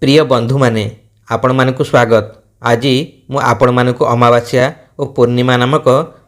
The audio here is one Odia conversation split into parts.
प्रिय बंधु माने आपण मानकु स्वागत। आज मु आपण मानकु अमावास्या और पूर्णिमा नामक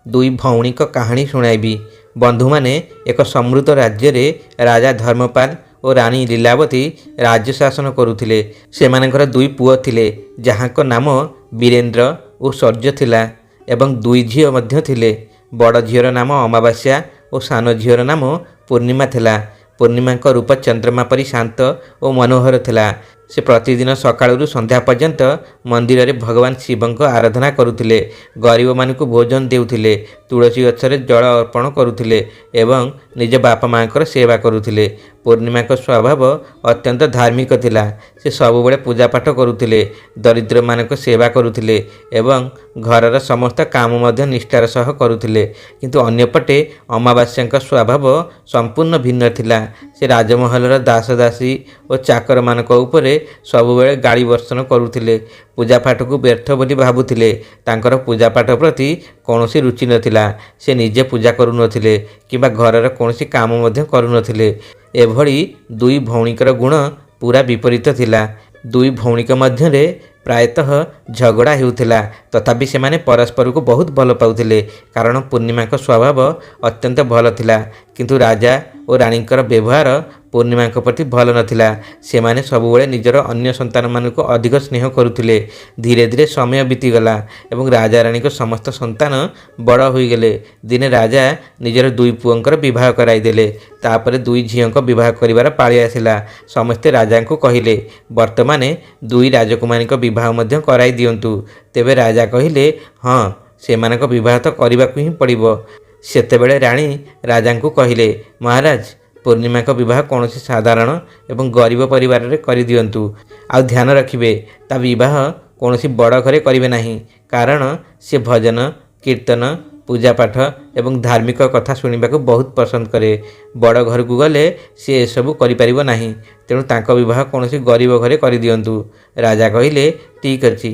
दुई भौणिक कहानी शुणाइबी। बंधु माने एक समृद्ध राज्य रे राजा धर्मपाल और रानी लीलावती राज्य शासन करुथिले। सेमानकर दुई पुओ थिले जहाँको नाम वीरेंद्र और शौर्य थिला एवं दुई झियो मध्य थिले। बड़ झियोर नाम अमावास्या और सान झियोर नाम पूर्णिमा थिला। पूर्णिमा का रूप चंद्रमा परी शांत और मनोहर थिला। से प्रतिदिन सकाळु संध्या पर्यंत मंदिर में भगवान शिव को आराधना करुथिले। गरीब मानक भोजन देउथिले, तुलसी गछरे जल अर्पण करुथिले एवं निज बापा माँ सेवा करुथिले। पूर्णिमा का स्वभाव अत्यंत धार्मिक थिला। से सबुबले पूजा पाठ करुथिले, दरिद्र मानक सेवा करुथिले एवं घरर समस्त काम मध्य निष्ठार सह करुथिले। किंतु अन्यपटे अमावास्या का स्वभाव संपूर्ण भिन्न थिला। से राजमहलर दास दासी और चाकर मानक उपरे सबुबले गाड़ी वर्षण करुथिले। पूजा पाठ को व्यर्थ बोली भाबुथिले। तांकर पूजा पाठ प्रति कौनसी रुचि नथिला। से निजे पूजा करुनथिले किंबा घरर कौनसी काम मध्य करुनथिले। एभली दुई भौणिकर गुण पूरा विपरीत थिला। दुई भौणिक मध्य प्रायतः झगड़ा होउथिला, तथापि से माने परस्पर को बहुत भल पाउथिले कारण पूर्णिमा का स्वभाव अत्यंत भल थिला। किंतु राजा और रानीकर व्यवहार पूर्णिमा प्रति भल नथिला। से माने सबुबले निजर अन्य संतान मानक अधिक स्नेह करुथिले। धीरे धीरे समय बीतीगला एवं राजा रानी को समस्त संतान बड़ होईगले। दिने राजा निजर दुई पुओंकर विवाह कराइदेले। तापर दुई झियोंक विवाह करिवार पाळी आसिला। समस्ते राजा को कहिले वर्तमाने दुई राजकुमारी विवाह मध्य कराई दियंतु। तेबे राजा कहिले हाँ, सेमानक विवाह तो करबाकू ही पड़िबो। सेतेबेले रानी राजा को कहिले महाराज, पूर्णिमा का विवाह कौन साधारण एवं गरीब परिवार रे करि दियंतु। आ ध्यान रखिबे ता विवाह कौन बड़ घरे करिवे नाही, कारण से भजन कीर्तन पूजा पाठ एवं धार्मिक कथा शुणा को बहुत पसंद करे। बड़ घर को गले सी एसबू करिपारिबो नाही, तेणु तांको विवाह कौन गरीब घरे करि दियंतु। राजा कहिले ठीक अछि।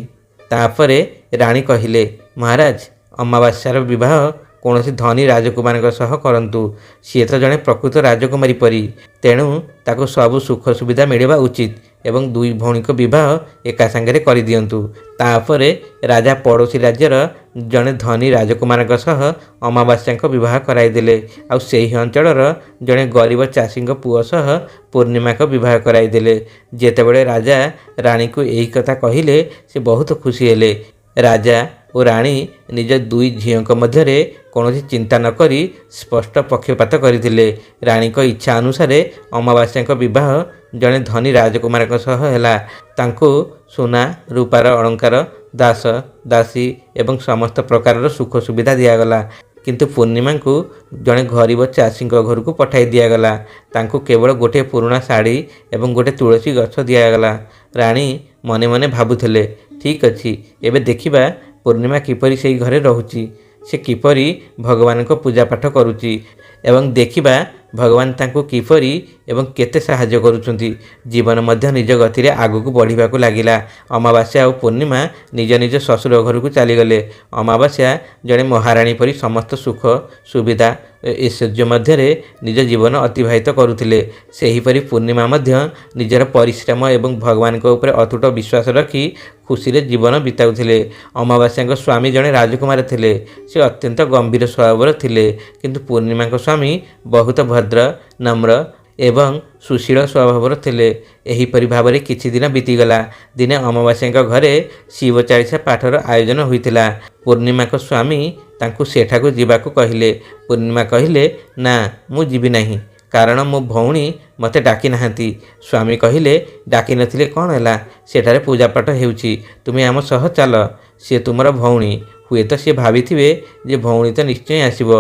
तापरे रानी कहिले महाराज, अमावास्यार विवाह कौन धनी राजकुमार सह करंतु। सी तो जड़े प्रकृत राजकुमारी परी, तेणु ताको सबु सुख सुविधा मिलवा उचित एवं दुई भौणिक विवाह एका सांगे करि दियंतु। तापरे राजा पड़ोसी राज्यर जड़े धनी राजकुमार सह अमावास्या विवाह कराइदेले। आ सेही अंचलर जड़े गरीब चाषी पुओ सह पूर्णिमा विवाह कराइदेले। जेतेबेले राजा रानी को यही कथा कहिले से बहुत खुशी हेले। राजा और रानी निज दुई झीओं मध्य कौन चिंता न करी स्पष्ट पक्षपात करथिले। रानी को इच्छा अनुसार अमावास्या विवाह जड़े धनी राजकुमार सह हैला। तांको सोना रूपार अलंकार, दास दासी एवं समस्त प्रकार सुख सुविधा दियागला। किंतु पूर्णिमा को जड़े गरीब चाषी घर को पठाई दियागला। तांको केवल गोटे पुराना शाढ़ी एवं गोटे तुलसी गछ दियागला। रानी मने मने भाबुथिले ठीक अच्छी, एबे देखिबा पूर्णिमा किपरि से घरे रहुची, से किपरि भगवान को पूजा पाठ करुची एवं देखिबा भगवान तांको किपरि एवं केते साहाय्य करुचंती। जीवन मध्य निज गति रे आगु बढ़िबाकू लागिला। अमावास्या और पूर्णिमा निज निज ससुर घर को चलीगले। अमावास्या जड़े महाराणी परी समस्त सुख सुविधा ऐश्वर्य मध्य निज जीवन अतिबाहित करुथिले। सेहीपरि पूर्णिमा मध्य निजर परिश्रम एवं भगवान को ऊपर अतुट विश्वास रखी खुशी रे जीवन बिताउथिले। अमावास्या स्वामी जड़े राजकुमार थिले। से अत्यंत गंभीर स्वभाव थिले, किंतु पूर्णिमा स्वामी बहुत भद्र नम्र एवं सुशील स्वभाव थिले। एहीपरि भाव किछि दिन बीतीगला। दिने अमावास्या घरे शिव चालीसा पाठर आयोजन होइतिला। पूर्णिमा स्वामी तांकु सेठाकु जीवाकू कहिले। पूर्णिमा कहिले ना, मु जीवी नाही, कारण मो भौणी मते डाकी नाहांती। स्वामी कहिले डाकी नथिले कौन हैला, सेठारे पूजा पाठ हेउची, तुमे आम सह चल। से तुमर भौणी, हुए तो सी भावी जे भौणी तो निश्चय आसब,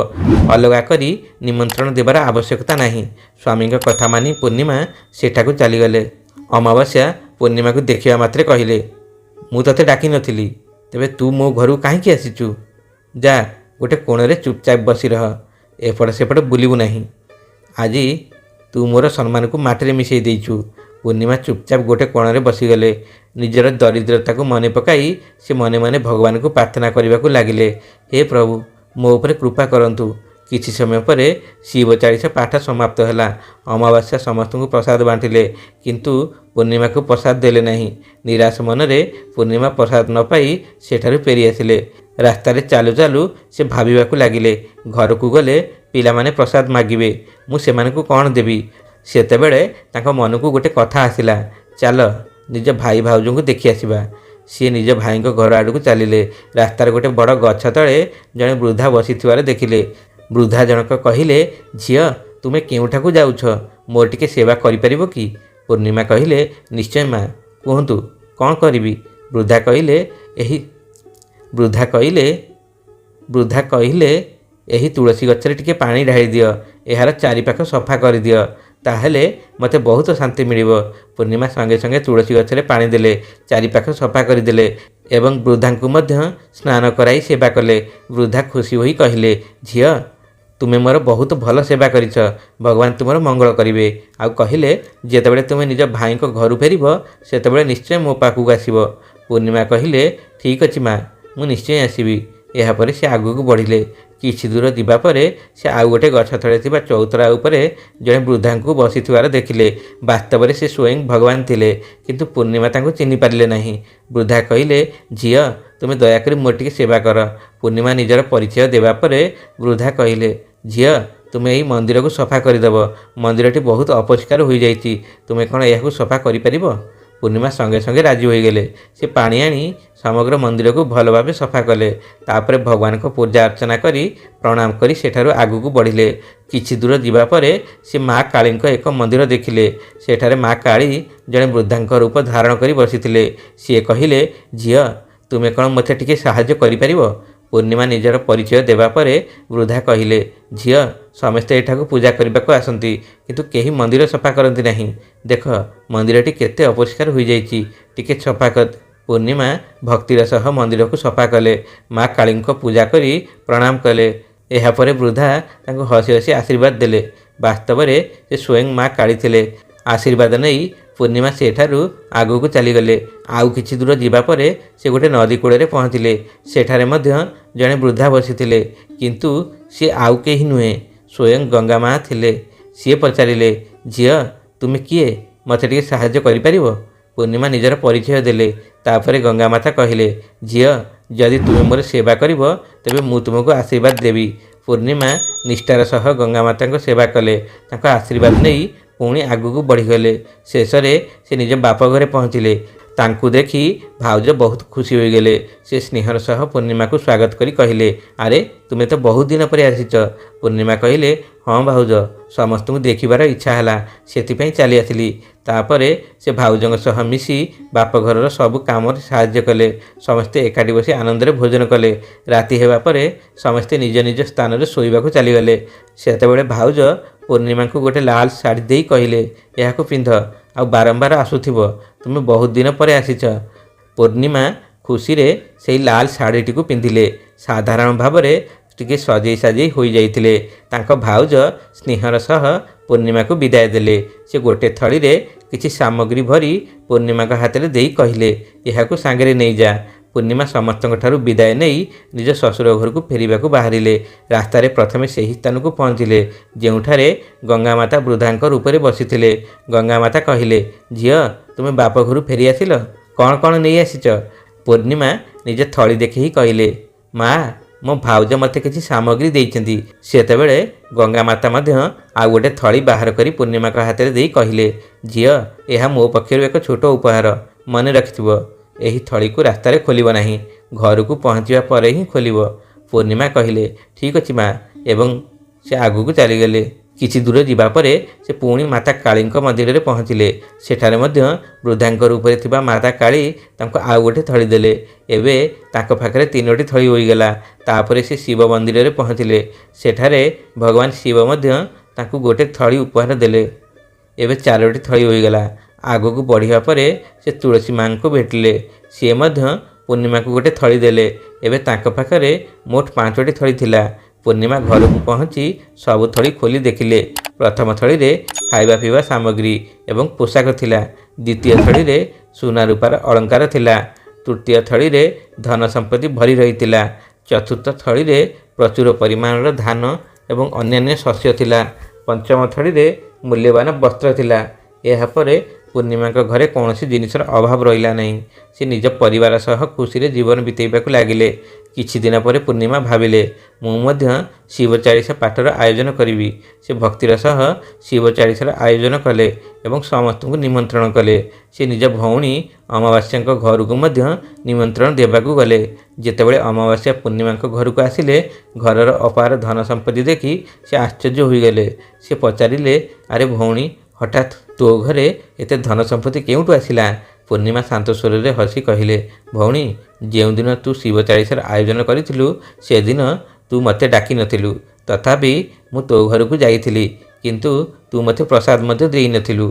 अलगा करी निमंत्रण देवार आवश्यकता नहीं। स्वामी कथा मानी पूर्णिमा सेठाकू चलीगले। अमावास्या पूर्णिमा को देखा मात्रे कहले मु तते डाकी नथिली, तेबे तू मो घर कहीं आसीचु? जा गोटे कोण चुपचाप बसी रह, एपट सेपट बुलबू नहीं। आज तू मोर सम्मान को माटी मिसई देचु। पूर्णिमा चुपचाप गोटे कोण बसीगले। निजर दरिद्रता को मने पकाई से मने मने भगवान को प्रार्थना करने को लगिले। हे प्रभु, मो ऊपर कृपा करंतु, କିଛି ସମୟ ପରେ ଶିବ ଚାଳିଶା ପାଠ ସମାପ୍ତ ହେଲା। ଅମାବାସ୍ୟା ସମସ୍ତଙ୍କୁ ପ୍ରସାଦ ବାଣ୍ଟିଲେ, କିନ୍ତୁ ପୂର୍ଣ୍ଣିମାକୁ ପ୍ରସାଦ ଦେଲେ ନାହିଁ। ନିରାଶ ମନରେ ପୂର୍ଣ୍ଣିମା ପ୍ରସାଦ ନ ପାଇ ସେଠାରୁ ଫେରି ଆସିଲେ। ରାସ୍ତାରେ ଚାଲୁ ଚାଲୁ ସେ ଭାବିବାକୁ ଲାଗିଲେ, ଘରକୁ ଗଲେ ପିଲାମାନେ ପ୍ରସାଦ ମାଗିବେ, ମୁଁ ସେମାନଙ୍କୁ କ'ଣ ଦେବି? ସେତେବେଳେ ତାଙ୍କ ମନକୁ ଗୋଟେ କଥା ଆସିଲା, ଚାଲ ନିଜ ଭାଇ ଭାଉଜଙ୍କୁ ଦେଖି ଆସିବା। ସିଏ ନିଜ ଭାଇଙ୍କ ଘର ଆଡ଼କୁ ଚାଲିଲେ। ରାସ୍ତାର ଗୋଟେ ବଡ଼ ଗଛ ତଳେ ଜଣେ ବୃଦ୍ଧା ବସିଥିବାର ଦେଖିଲେ। ବୃଦ୍ଧା ଜଣକ କହିଲେ, ଝିଅ ତୁମେ କେଉଁଠାକୁ ଯାଉଛ? ମୋର ଟିକେ ସେବା କରିପାରିବ କି? ପୂର୍ଣ୍ଣିମା କହିଲେ, ନିଶ୍ଚୟ ମା, କୁହନ୍ତୁ କ'ଣ କରିବି? ବୃଦ୍ଧା କହିଲେ ଏହି ତୁଳସୀ ଗଛରେ ଟିକେ ପାଣି ଢାଳି ଦିଅ, ଏହାର ଚାରିପାଖ ସଫା କରିଦିଅ, ତାହେଲେ ମୋତେ ବହୁତ ଶାନ୍ତି ମିଳିବ। ପୂର୍ଣ୍ଣିମା ସଙ୍ଗେ ସଙ୍ଗେ ତୁଳସୀ ଗଛରେ ପାଣି ଦେଲେ, ଚାରିପାଖ ସଫା କରିଦେଲେ ଏବଂ ବୃଦ୍ଧାଙ୍କୁ ମଧ୍ୟ ସ୍ନାନ କରାଇ ସେବା କଲେ। ବୃଦ୍ଧା ଖୁସି ହୋଇ କହିଲେ, ଝିଅ ତୁମେ ମୋର ବହୁତ ଭଲ ସେବା କରିଛ, ଭଗବାନ ତୁମର ମଙ୍ଗଳ କରିବେ। ଆଉ କହିଲେ, ଯେତେବେଳେ ତୁମେ ନିଜ ଭାଇଙ୍କ ଘରୁ ଫେରିବ ସେତେବେଳେ ନିଶ୍ଚୟ ମୋ ପାଖକୁ ଆସିବ। ପୂର୍ଣ୍ଣିମା କହିଲେ, ଠିକ୍ ଅଛି ମା, ମୁଁ ନିଶ୍ଚୟ ଆସିବି। ଏହାପରେ ସେ ଆଗକୁ ବଢ଼ିଲେ। କିଛି ଦୂର ଯିବା ପରେ ସେ ଆଉ ଗୋଟେ ଗଛ ତଳେ ଥିବା ଚଉତରା ଉପରେ ଜଣେ ବୃଦ୍ଧାଙ୍କୁ ବସିଥିବାର ଦେଖିଲେ। ବାସ୍ତବରେ ସେ ସ୍ୱୟଂ ଭଗବାନ ଥିଲେ, କିନ୍ତୁ ପୂର୍ଣ୍ଣିମା ତାଙ୍କୁ ଚିହ୍ନି ପାରିଲେ ନାହିଁ। ବୃଦ୍ଧା କହିଲେ, ଝିଅ ତୁମେ ଦୟାକରି ମୋର ଟିକେ ସେବା କର। ପୂର୍ଣ୍ଣିମା ନିଜର ପରିଚୟ ଦେବା ପରେ ବୃଦ୍ଧା କହିଲେ, ଝିଅ ତୁମେ ଏହି ମନ୍ଦିରକୁ ସଫା କରିଦେବ। ମନ୍ଦିରଟି ବହୁତ ଅପରିଷ୍କାର ହୋଇଯାଇଛି, ତୁମେ କ'ଣ ଏହାକୁ ସଫା କରିପାରିବ? ପୂର୍ଣ୍ଣିମା ସଙ୍ଗେ ସଙ୍ଗେ ରାଜି ହୋଇଗଲେ। ସେ ପାଣି ଆଣି ସମଗ୍ର ମନ୍ଦିରକୁ ଭଲ ଭାବେ ସଫା କଲେ। ତାପରେ ଭଗବାନଙ୍କ ପୂଜା ଅର୍ଚ୍ଚନା କରି ପ୍ରଣାମ କରି ସେଠାରୁ ଆଗକୁ ବଢ଼ିଲେ। କିଛି ଦୂର ଯିବା ପରେ ସେ ମା କାଳୀଙ୍କ ଏକ ମନ୍ଦିର ଦେଖିଲେ। ସେଠାରେ ମା କାଳୀ ଜଣେ ବୃଦ୍ଧାଙ୍କ ରୂପ ଧାରଣ କରି ବସିଥିଲେ। ସିଏ କହିଲେ, ଝିଅ ତୁମେ କ'ଣ ମୋତେ ଟିକେ ସାହାଯ୍ୟ କରିପାରିବ? ପୂର୍ଣ୍ଣିମା ନିଜର ପରିଚୟ ଦେବା ପରେ ବୃଦ୍ଧା କହିଲେ, ଝିଅ ସମସ୍ତେ ଏଠାକୁ ପୂଜା କରିବାକୁ ଆସନ୍ତି, କିନ୍ତୁ କେହି ମନ୍ଦିର ସଫା କରନ୍ତି ନାହିଁ। ଦେଖ ମନ୍ଦିରଟି କେତେ ଅପରିଷ୍କାର ହୋଇଯାଇଛି, ଟିକେ ସଫା କର। ପୂର୍ଣ୍ଣିମା ଭକ୍ତିର ସହ ମନ୍ଦିରକୁ ସଫା କଲେ। ମା କାଳୀଙ୍କ ପୂଜା କରି ପ୍ରଣାମ କଲେ। ଏହାପରେ ବୃଦ୍ଧା ତାଙ୍କୁ ହସି ହସି ଆଶୀର୍ବାଦ ଦେଲେ। ବାସ୍ତବରେ ସେ ସ୍ୱୟଂ ମା କାଳୀ ଥିଲେ। ଆଶୀର୍ବାଦ ନେଇ ପୂର୍ଣ୍ଣିମା ସେଠାରୁ ଆଗକୁ ଚାଲିଗଲେ। ଆଉ କିଛି ଦୂର ଯିବା ପରେ ସେ ଗୋଟେ ନଦୀ କୂଳରେ ପହଞ୍ଚିଲେ। ସେଠାରେ ମଧ୍ୟ ଜଣେ ବୃଦ୍ଧା ବସିଥିଲେ, କିନ୍ତୁ ସିଏ ଆଉ କେହି ନୁହେଁ, ସ୍ୱୟଂ ଗଙ୍ଗା ମା ଥିଲେ। ସିଏ ପଚାରିଲେ, ଝିଅ ତୁମେ କିଏ? ମୋତେ ଟିକେ ସାହାଯ୍ୟ କରିପାରିବ? ପୂର୍ଣ୍ଣିମା ନିଜର ପରିଚୟ ଦେଲେ। ତାପରେ ଗଙ୍ଗା ମାତା କହିଲେ, ଝିଅ ଯଦି ତୁମେ ମୋର ସେବା କରିବ ତେବେ ମୁଁ ତୁମକୁ ଆଶୀର୍ବାଦ ଦେବି। ପୂର୍ଣ୍ଣିମା ନିଷ୍ଠାର ସହ ଗଙ୍ଗା ମାତାଙ୍କ ସେବା କଲେ। ତାଙ୍କ ଆଶୀର୍ବାଦ ନେଇ ପୁଣି ଆଗକୁ ବଢ଼ିଗଲେ। ଶେଷରେ ସେ ନିଜ ବାପ ଘରେ ପହଞ୍ଚିଲେ। ତାଙ୍କୁ ଦେଖି ଭାଉଜ ବହୁତ ଖୁସି ହୋଇଗଲେ। ସେ ସ୍ନେହର ସହ ପୂର୍ଣ୍ଣିମାକୁ ସ୍ୱାଗତ କରି କହିଲେ, ଆରେ ତୁମେ ତ ବହୁତ ଦିନ ପରେ ଆସିଛ। ପୂର୍ଣ୍ଣିମା କହିଲେ, ହଁ ଭାଉଜ, ସମସ୍ତଙ୍କୁ ଦେଖିବାର ଇଚ୍ଛା ହେଲା, ସେଥିପାଇଁ ଚାଲି ଆସିଲି। ତାପରେ ସେ ଭାଉଜଙ୍କ ସହ ମିଶି ବାପଘରର ସବୁ କାମରେ ସାହାଯ୍ୟ କଲେ। ସମସ୍ତେ ଏକାଠି ବସି ଆନନ୍ଦରେ ଭୋଜନ କଲେ। ରାତି ହେବା ପରେ ସମସ୍ତେ ନିଜ ନିଜ ସ୍ଥାନରେ ଶୋଇବାକୁ ଚାଲିଗଲେ। ସେତେବେଳେ ଭାଉଜ ପୂର୍ଣ୍ଣିମାଙ୍କୁ ଗୋଟେ ଲାଲ ଶାଢ଼ୀ ଦେଇ କହିଲେ, ଏହାକୁ ପିନ୍ଧ, ଆଉ ବାରମ୍ବାର ଆସୁଥିବ, ତୁମେ ବହୁତ ଦିନ ପରେ ଆସିଛ। ପୂର୍ଣ୍ଣିମା ଖୁସିରେ ସେହି ଲାଲ ଶାଢ଼ୀଟିକୁ ପିନ୍ଧିଲେ। ସାଧାରଣ ଭାବରେ ଟିକେ ସଜେଇ ସାଜେଇ ହୋଇଯାଇଥିଲେ। ତାଙ୍କ ଭାଉଜ ସ୍ନେହର ସହ ପୂର୍ଣ୍ଣିମାକୁ ବିଦାୟ ଦେଲେ। ସେ ଗୋଟେ ଥଳିରେ କିଛି ସାମଗ୍ରୀ ଭରି ପୂର୍ଣ୍ଣିମାଙ୍କ ହାତରେ ଦେଇ କହିଲେ, ଏହାକୁ ସାଙ୍ଗରେ ନେଇଯା। ପୂର୍ଣ୍ଣିମା ସମସ୍ତଙ୍କଠାରୁ ବିଦାୟ ନେଇ ନିଜ ଶ୍ୱଶୁର ଘରକୁ ଫେରିବାକୁ ବାହାରିଲେ। ରାସ୍ତାରେ ପ୍ରଥମେ ସେହି ସ୍ଥାନକୁ ପହଞ୍ଚିଲେ ଯେଉଁଠାରେ ଗଙ୍ଗାମାତା ବୃଦ୍ଧାଙ୍କ ରୂପରେ ବସିଥିଲେ। ଗଙ୍ଗାମାତା କହିଲେ, ଝିଅ ତୁମେ ବାପ ଘରୁ ଫେରି ଆସିଲ, କ'ଣ କ'ଣ ନେଇ ଆସିଛ? ପୂର୍ଣ୍ଣିମା ନିଜ ଥଳି ଦେଖି କହିଲେ, ମା ମୋ ଭାଉଜ ମୋତେ କିଛି ସାମଗ୍ରୀ ଦେଇଛନ୍ତି। ସେତେବେଳେ ଗଙ୍ଗାମାତା ମଧ୍ୟ ଆଉ ଗୋଟେ ଥଳି ବାହାର କରି ପୂର୍ଣ୍ଣିମାଙ୍କ ହାତରେ ଦେଇ କହିଲେ, ଝିଅ ଏହା ମୋ ପକ୍ଷରୁ ଏକ ଛୋଟ ଉପହାର, ମନେ ରଖିଥିବ। ଏହି ଥଳିକୁ ରାସ୍ତାରେ ଖୋଲିବ ନାହିଁ, ଘରକୁ ପହଞ୍ଚିବା ପରେ ହିଁ ଖୋଲିବ। ପୂର୍ଣ୍ଣିମା କହିଲେ, ଠିକ୍ ଅଛି ମା, ଏବଂ ସେ ଆଗକୁ ଚାଲିଗଲେ। କିଛି ଦୂର ଯିବା ପରେ ସେ ପୁଣି ମାତା କାଳୀଙ୍କ ମନ୍ଦିରରେ ପହଞ୍ଚିଲେ। ସେଠାରେ ମଧ୍ୟ ବୃଦ୍ଧାଙ୍କ ରୂପରେ ଥିବା ମାତା କାଳୀ ତାଙ୍କୁ ଆଉ ଗୋଟେ ଥଳି ଦେଲେ। ଏବେ ତାଙ୍କ ପାଖରେ 3ଟି ଥଳି ହୋଇଗଲା। ତାପରେ ସେ ଶିବ ମନ୍ଦିରରେ ପହଞ୍ଚିଲେ। ସେଠାରେ ଭଗବାନ ଶିବ ମଧ୍ୟ ତାଙ୍କୁ ଗୋଟେ ଥଳି ଉପହାର ଦେଲେ। ଏବେ 4ଟି ଥଳି ହୋଇଗଲା। ଆଗକୁ ବଢ଼ିବା ପରେ ସେ ତୁଳସୀ ମାଙ୍କୁ ଭେଟିଲେ। ସିଏ ମଧ୍ୟ ପୂର୍ଣ୍ଣିମାକୁ ଗୋଟେ ଥଳି ଦେଲେ। ଏବେ ତାଙ୍କ ପାଖରେ ମୋଟ 5ଟି ଥଳି ଥିଲା। ପୂର୍ଣ୍ଣିମା ଘରକୁ ପହଞ୍ଚି ସବୁ ଥଳି ଖୋଲି ଦେଖିଲେ। ପ୍ରଥମ ଥଳିରେ ଖାଇବା ପିଇବା ସାମଗ୍ରୀ ଏବଂ ପୋଷାକ ଥିଲା। ଦ୍ୱିତୀୟ ଥଳିରେ ସୁନା ରୂପାର ଅଳଙ୍କାର ଥିଲା। ତୃତୀୟ ଥଳିରେ ଧନ ସମ୍ପତ୍ତି ଭରି ରହିଥିଲା। ଚତୁର୍ଥ ଥଳିରେ ପ୍ରଚୁର ପରିମାଣର ଧାନ ଏବଂ ଅନ୍ୟାନ୍ୟ ଶସ୍ୟ ଥିଲା। ପଞ୍ଚମ ଥଳିରେ ମୂଲ୍ୟବାନ ବସ୍ତ୍ର ଥିଲା। ଏହାପରେ ପୂର୍ଣ୍ଣିମାଙ୍କ ଘରେ କୌଣସି ଜିନିଷର ଅଭାବ ରହିଲା ନାହିଁ। ସେ ନିଜ ପରିବାର ସହ ଖୁସିରେ ଜୀବନ ବିତେଇବାକୁ ଲାଗିଲେ। କିଛି ଦିନ ପରେ ପୂର୍ଣ୍ଣିମା ଭାବିଲେ, ମୁଁ ମଧ୍ୟ ଶିବ ଚାଳିଶା ପାଠର ଆୟୋଜନ କରିବି। ସେ ଭକ୍ତିର ସହ ଶିବ ଚାଳିଶାର ଆୟୋଜନ କଲେ ଏବଂ ସମସ୍ତଙ୍କୁ ନିମନ୍ତ୍ରଣ କଲେ। ସେ ନିଜ ଭଉଣୀ ଅମାବାସ୍ୟାଙ୍କ ଘରକୁ ମଧ୍ୟ ନିମନ୍ତ୍ରଣ ଦେବାକୁ ଗଲେ। ଯେତେବେଳେ ଅମାବାସ୍ୟା ପୂର୍ଣ୍ଣିମାଙ୍କ ଘରକୁ ଆସିଲେ, ଘରର ଅପାର ଧନ ସମ୍ପତ୍ତି ଦେଖି ସେ ଆଶ୍ଚର୍ଯ୍ୟ ହୋଇଗଲେ। ସେ ପଚାରିଲେ, ଆରେ ଭଉଣୀ, ହଠାତ୍ ତୋ ଘରେ ଏତେ ଧନ ସମ୍ପତ୍ତି କେଉଁଠୁ ଆସିଲା? ପୂର୍ଣ୍ଣିମା ଶାନ୍ତ ସ୍ୱରରେ ହସି କହିଲେ, ଭଉଣୀ, ଯେଉଁଦିନ ତୁ ଶିବ ଚାଳିଶାର ଆୟୋଜନ କରିଥିଲୁ ସେଦିନ ତୁ ମୋତେ ଡାକିନଥିଲୁ। ତଥାପି ମୁଁ ତୋ ଘରକୁ ଯାଇଥିଲି, କିନ୍ତୁ ତୁ ମୋତେ ପ୍ରସାଦ ମଧ୍ୟ ଦେଇନଥିଲୁ।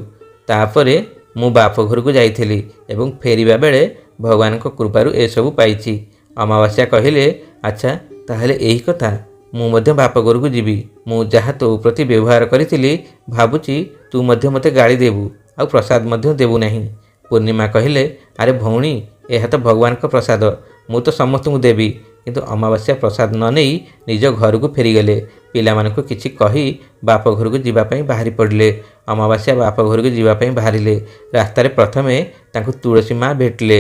ତାପରେ ମୁଁ ବାପ ଘରକୁ ଯାଇଥିଲି ଏବଂ ଫେରିବା ବେଳେ ଭଗବାନଙ୍କ କୃପାରୁ ଏସବୁ ପାଇଛି। ଅମାବାସ୍ୟା କହିଲେ, ଆଚ୍ଛା, ତାହେଲେ ଏହି କଥା। ମୁଁ ମଧ୍ୟ ବାପ ଘରକୁ ଯିବି। ମୁଁ ଯାହା ତୋ ପ୍ରତି ବ୍ୟବହାର କରିଥିଲି, ଭାବୁଛି ତୁ ମଧ୍ୟ ମୋତେ ଗାଳି ଦେବୁ ଆଉ ପ୍ରସାଦ ମଧ୍ୟ ଦେବୁ ନାହିଁ। ପୂର୍ଣ୍ଣିମା କହିଲେ, ଆରେ ଭଉଣୀ, ଏହା ତ ଭଗବାନଙ୍କ ପ୍ରସାଦ। ମୁଁ ତ ସମସ୍ତଙ୍କୁ ଦେବି। କିନ୍ତୁ ଅମାବାସ୍ୟା ପ୍ରସାଦ ନ ନେଇ ନିଜ ଘରକୁ ଫେରିଗଲେ। ପିଲାମାନଙ୍କୁ କିଛି କହି ବାପ ଘରକୁ ଯିବା ପାଇଁ ବାହାରି ପଡ଼ିଲେ। ଅମାବାସ୍ୟା ବାପ ଘରକୁ ଯିବା ପାଇଁ ବାହାରିଲେ। ରାସ୍ତାରେ ପ୍ରଥମେ ତାଙ୍କୁ ତୁଳସୀ ମା ଭେଟିଲେ।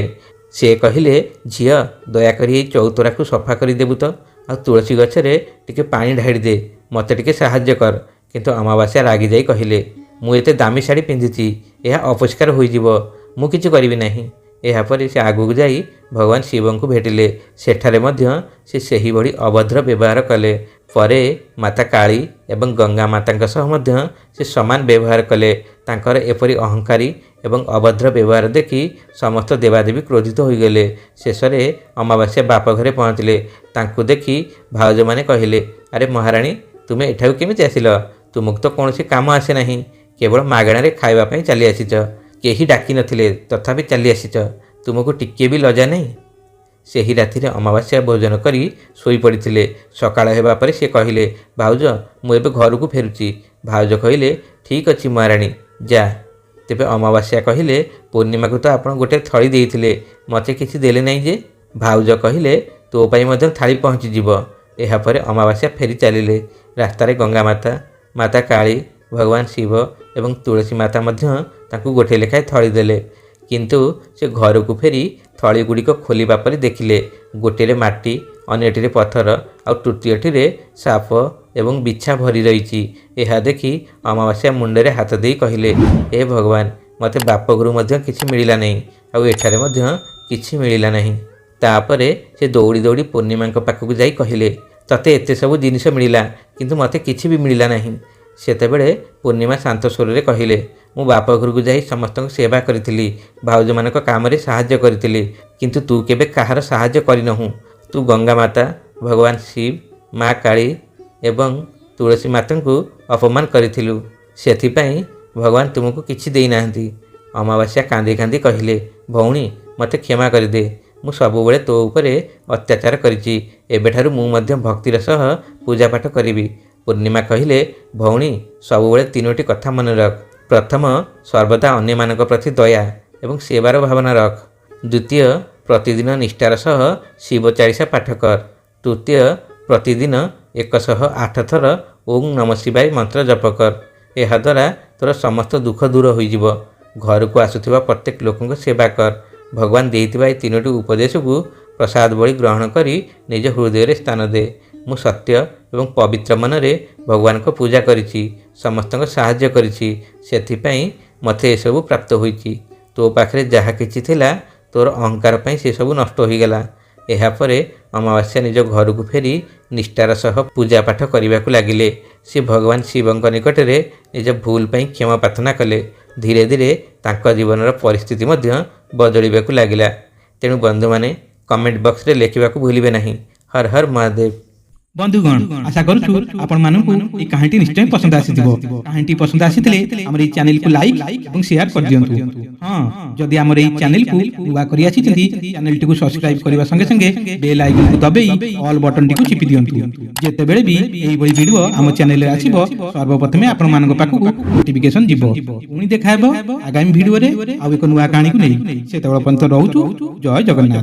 ସେ କହିଲେ, ଝିଅ, ଦୟାକରି ଏଇ ଚଉତରାକୁ ସଫା କରିଦେବୁ ତ, ଆଉ ତୁଳସୀ ଗଛରେ ଟିକେ ପାଣି ଢାଳି ଦେ, ମୋତେ ଟିକେ ସାହାଯ୍ୟ କର। କିନ୍ତୁ ଅମାବାସ୍ୟା ରାଗିଯାଇ କହିଲେ, ମୁଁ ଏତେ ଦାମୀ ଶାଢ଼ୀ ପିନ୍ଧିଛି, ଏହା ଅପରିଷ୍କାର ହୋଇଯିବ, ମୁଁ କିଛି କରିବି ନାହିଁ। ଏହାପରେ ସେ ଆଗକୁ ଯାଇ ଭଗବାନ ଶିବଙ୍କୁ ଭେଟିଲେ। ସେଠାରେ ମଧ୍ୟ ସେ ସେହିଭଳି ଅଭଦ୍ର ବ୍ୟବହାର କଲେ। ପରେ ମାତା କାଳୀ ଏବଂ ଗଙ୍ଗା ମାତାଙ୍କ ସହ ମଧ୍ୟ ସେ ସମାନ ବ୍ୟବହାର କଲେ। ତାଙ୍କର ଏପରି ଅହଙ୍କାରୀ ଏବଂ ଅଭଦ୍ର ବ୍ୟବହାର ଦେଖି ସମସ୍ତ ଦେବାଦେବୀ କ୍ରୋଧିତ ହୋଇଗଲେ। ଶେଷରେ ଅମାବାସ୍ୟା ବାପ ଘରେ ପହଞ୍ଚିଲେ। ତାଙ୍କୁ ଦେଖି ଭାଉଜମାନେ କହିଲେ, ଆରେ ମହାରାଣୀ, ତୁମେ ଏଠାକୁ କେମିତି ଆସିଲ? ତୁମକୁ ତ କୌଣସି କାମ ଆସେ ନାହିଁ, କେବଳ ମାଗଣାରେ ଖାଇବା ପାଇଁ ଚାଲି ଆସିଛ। କେହି ଡାକିନଥିଲେ, ତଥାପି ଚାଲି ଆସିଛ। ତୁମକୁ ଟିକିଏ ବି ଲଜ୍ଜା ନାହିଁ? ସେହି ରାତିରେ ଅମାବାସ୍ୟା ଭୋଜନ କରି ଶୋଇପଡ଼ିଥିଲେ। ସକାଳ ହେବା ପରେ ସେ କହିଲେ, ଭାଉଜ, ମୁଁ ଏବେ ଘରକୁ ଫେରୁଛି। ଭାଉଜ କହିଲେ, ଠିକ୍ ଅଛି ମହାରାଣୀ, ଯା। ତେବେ ଅମାବାସ୍ୟା କହିଲେ, ପୂର୍ଣ୍ଣିମାକୁ ତ ଆପଣ ଗୋଟେ ଥଳି ଦେଇଥିଲେ, ମୋତେ କିଛି ଦେଲେ ନାହିଁ ଯେ? ଭାଉଜ କହିଲେ, ତୋ ପାଇଁ ମଧ୍ୟ ଥାଳି ପହଞ୍ଚିଯିବ। ଏହାପରେ ଅମାବାସ୍ୟା ଫେରି ଚାଲିଲେ। ରାସ୍ତାରେ ଗଙ୍ଗା ମାତା, ମାତା କାଳୀ, ଭଗବାନ ଶିବ ଏବଂ ତୁଳସୀ ମାତା ମଧ୍ୟ ତାଙ୍କୁ ଗୋଟିଏ ଲେଖାଏଁ ଥଳି ଦେଲେ। କିନ୍ତୁ ସେ ଘରକୁ ଫେରି ଥଳିଗୁଡ଼ିକ ଖୋଲିବା ପରେ ଦେଖିଲେ, ଗୋଟିଏରେ ମାଟି, ଅନ୍ୟଟିରେ ପଥର ଆଉ ତୃତୀୟଟିରେ ସାପ ଏବଂ ବିଛା ଭରି ରହିଛି। ଏହା ଦେଖି ଅମାବାସ୍ୟା ମୁଣ୍ଡରେ ହାତ ଦେଇ କହିଲେ, ହେ ଭଗବାନ, ମୋତେ ବାପ ଘରୁ ମଧ୍ୟ କିଛି ମିଳିଲା ନାହିଁ, ଆଉ ଏଠାରେ ମଧ୍ୟ କିଛି ମିଳିଲା ନାହିଁ। ତାପରେ ସେ ଦୌଡ଼ି ଦୌଡ଼ି ପୂର୍ଣ୍ଣିମାଙ୍କ ପାଖକୁ ଯାଇ କହିଲେ, ତତେ ଏତେ ସବୁ ଜିନିଷ ମିଳିଲା, କିନ୍ତୁ ମୋତେ କିଛି ବି ମିଳିଲା ନାହିଁ। ସେତେବେଳେ ପୂର୍ଣ୍ଣିମା ଶାନ୍ତ ସ୍ୱରରେ କହିଲେ, ମୁଁ ବାପ ଘରକୁ ଯାଇ ସମସ୍ତଙ୍କ ସେବା କରିଥିଲି, ଭାଉଜମାନଙ୍କ କାମରେ ସାହାଯ୍ୟ କରିଥିଲି, କିନ୍ତୁ ତୁ କେବେ କାହାର ସାହାଯ୍ୟ କରିନାହୁଁ। ତୁ ଗଙ୍ଗା ମାତା, ଭଗବାନ ଶିବ, ମା କାଳୀ ଏବଂ ତୁଳସୀ ମାତାଙ୍କୁ ଅପମାନ କରିଥିଲୁ। ସେଥିପାଇଁ ଭଗବାନ ତୁମକୁ କିଛି ଦେଇନାହାନ୍ତି। ଅମାବାସ୍ୟା କାନ୍ଦି କାନ୍ଦି କହିଲେ, ଭଉଣୀ, ମୋତେ କ୍ଷମା କରିଦେ। ମୁଁ ସବୁବେଳେ ତୋ ଉପରେ ଅତ୍ୟାଚାର କରିଛି। ଏବେଠାରୁ ମୁଁ ମଧ୍ୟ ଭକ୍ତିର ସହ ପୂଜାପାଠ କରିବି। ପୂର୍ଣ୍ଣିମା କହିଲେ, ଭଉଣୀ, ସବୁବେଳେ ତିନୋଟି କଥା ମନେ ରଖ। ପ୍ରଥମ, ସର୍ବଦା ଅନ୍ୟମାନଙ୍କ ପ୍ରତି ଦୟା ଏବଂ ସେବାର ଭାବନା ରଖ। ଦ୍ୱିତୀୟ, ପ୍ରତିଦିନ ନିଷ୍ଠାର ସହ ଶିବ ଚାଳିଶା ପାଠ କର। ତୃତୀୟ, ପ୍ରତିଦିନ 108 ଥର ଓଁ ନମଃ ଶିବାୟ ମନ୍ତ୍ର ଜପ କର। ଏହାଦ୍ୱାରା ତୋର ସମସ୍ତ ଦୁଃଖ ଦୂର ହୋଇଯିବ। ଘରକୁ ଆସୁଥିବା ପ୍ରତ୍ୟେକ ଲୋକଙ୍କ ସେବା କର। ଭଗବାନ ଦେଇଥିବା ଏହି ତିନୋଟି ଉପଦେଶକୁ ପ୍ରସାଦ ଭଳି ଗ୍ରହଣ କରି ନିଜ ହୃଦୟରେ ସ୍ଥାନ ଦେ। ମୁଁ ସତ୍ୟ ଏବଂ ପବିତ୍ର ମନରେ ଭଗବାନଙ୍କ ପୂଜା କରିଛି, ସମସ୍ତଙ୍କ ସାହାଯ୍ୟ କରିଛି, ସେଥିପାଇଁ ମୋତେ ଏସବୁ ପ୍ରାପ୍ତ ହୋଇଛି। ତୋ ପାଖରେ ଯାହା କିଛି ଥିଲା, ତୋର ଅହଙ୍କାର ପାଇଁ ସେସବୁ ନଷ୍ଟ ହୋଇଗଲା। ଏହାପରେ ଅମାବାସ୍ୟା ନିଜ ଘରକୁ ଫେରି ନିଷ୍ଠାର ସହ ପୂଜାପାଠ କରିବାକୁ ଲାଗିଲେ। ସେ ଭଗବାନ ଶିବଙ୍କ ନିକଟରେ ନିଜ ଭୁଲ ପାଇଁ କ୍ଷମା ପ୍ରାର୍ଥନା କଲେ। ଧୀରେ ଧୀରେ ତାଙ୍କ ଜୀବନର ପରିସ୍ଥିତି ମଧ୍ୟ ବଦଳିବାକୁ ଲାଗିଲା। ତେଣୁ ବନ୍ଧୁମାନେ, କମେଣ୍ଟ ବକ୍ସରେ ଲେଖିବାକୁ ଭୁଲିବେ ନାହିଁ। ହର ହର ମହାଦେବ। বন্ধুগণ, আশা করছু ଆପଣମାନଙ୍କୁ এই কাহিনীটি নিশ্চয় পছন্দ আসিଥିବ। কাহিনীটি পছন্দ আসিଥିଲେ ଆମର এই ଚ୍ୟାନେଲକୁ ଲାଇକ୍ ଏବଂ ସେୟାର କରିଦିଅନ୍ତୁ। ହଁ, ଯଦି ଆମର এই ଚ୍ୟାନେଲକୁ ନୂଆ କରି ଆସିଛନ୍ତି, ଚ୍ୟାନେଲଟିକୁ ସବସ୍କ୍ରାଇବ୍ କରିବା ସଙ୍ଗେ ସଙ୍ଗେ ବେଲ୍ ଆଇକନକୁ ଦବେଇ ଅଲ୍ ବଟନଟିକୁ ଚିପି ଦିଅନ୍ତୁ। ଯେତେବେଳେ ବି ଏଇଭଳି ଭିଡ଼ିଓ ଆମ ଚ୍ୟାନେଲରେ ଆସିବ, ସର୍ବପ୍ରଥମେ ଆପଣମାନଙ୍କ ପାଖକୁ ନୋଟିଫିକେସନ ଯିବ। ପୁଣି ଦେଖା ହେବ ଆଗାମୀ ଭିଡ଼ିଓରେ ଆଉ ଏକ ନୂଆ କାହାଣୀକୁ ନେଇ। ସେତେବେଳେ ପର୍ଯ୍ୟନ୍ତ ରହୁଛୁ। ଜୟ ଜଗନ୍ନାଥ।